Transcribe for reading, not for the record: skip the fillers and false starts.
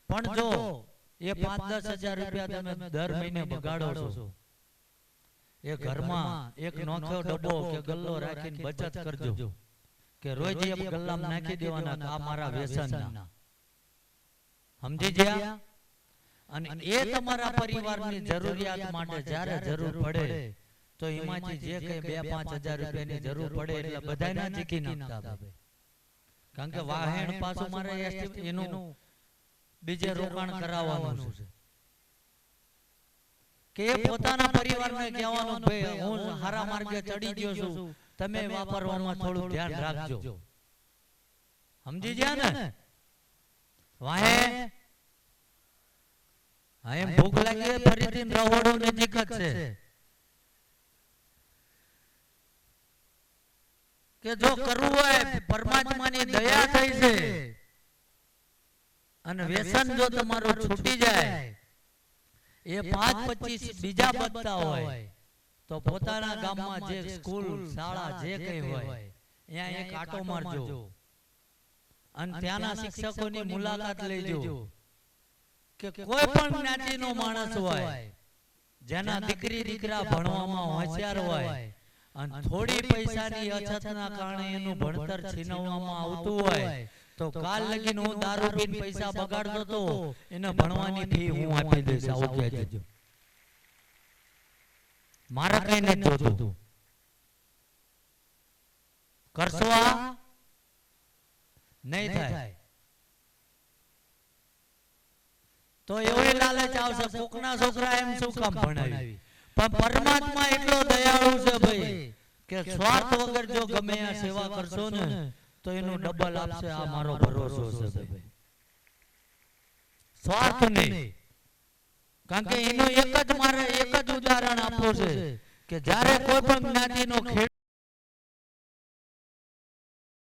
પણ જો એ 5-10 હજાર રૂપિયા તમે દર મહિને બગાડો છો, એ ઘરમાં એક નોખો ડબ્બો કે ગલ્લો રાખીને બચત કરજો કે રોજ એક ગલ્લામાં નાખી દેવાના આ મારા વ્યસનના. સમજી ગયા? અને એ તમારા પરિવારની જરૂરિયાત માટે જ્યારે જરૂર પડે તો એમાંથી જે કઈ 2-5 હજાર રૂપિયાની જરૂર પડે એટલે બધાયના ચીકી નાખતા ભાઈ. કારણ કે વાહેણ પાછું મારે એનું બીજે રોકાણ કરાવવાનું છે કે એ પોતાના પરિવારને કહેવાનું ભાઈ હું હારા માર્ગે ચડી ગયો છું, તમે વાપરવામાં થોડું ધ્યાન રાખજો. સમજી ગયા ને? વાહે હા એમ ભૂખ લાગી ફરીથી રહોડું નજીક જ છે કે જો કરવું હોય પરમાત્માની દયા થઈ છે અને વ્યસન જો તમારું છૂટી જાય, એ 5-25 બીજા બચતા હોય તો પોતાના ગામમાં જે સ્કૂલ શાળા જે કઈ હોય ત્યાં એક આટો મારજો અને ત્યાંના શિક્ષકોની મુલાકાત લેજો કે કોઈ પણ જ્ઞાતિનો માણસ હોય જેના દીકરી દીકરા ભણવામાં હોશિયાર હોય અને થોડી પૈસાની અછતના કારણે એનું ભણતર છીનવવામાં આવતું હોય તો કાલ લગીને હું દારૂ પીને પૈસા બગાડતો તો એને ભણવાની ફી હું આપી દઈશ. આવું કહેજો. મારે કઈ નથી જોતું. કરશો આ? નહીં થાય તો એવો લાલચ આવશે કોકના છોકરા એમ શું કામ ભણાવી. પણ પરમાત્મા એટલો દયાળુ છે ભાઈ કે સ્વાર્થ વગર જો ગમે આ સેવા કરશો ને તો એનું ડબલ આપશે. આ મારો ભરોસો છે ભાઈ. સ્વાર્થ નહીં. કારણ કે એનું એક જ ઉદાહરણ આપવું છે કે જ્યારે કોઈ પણ જ્ઞાતિનો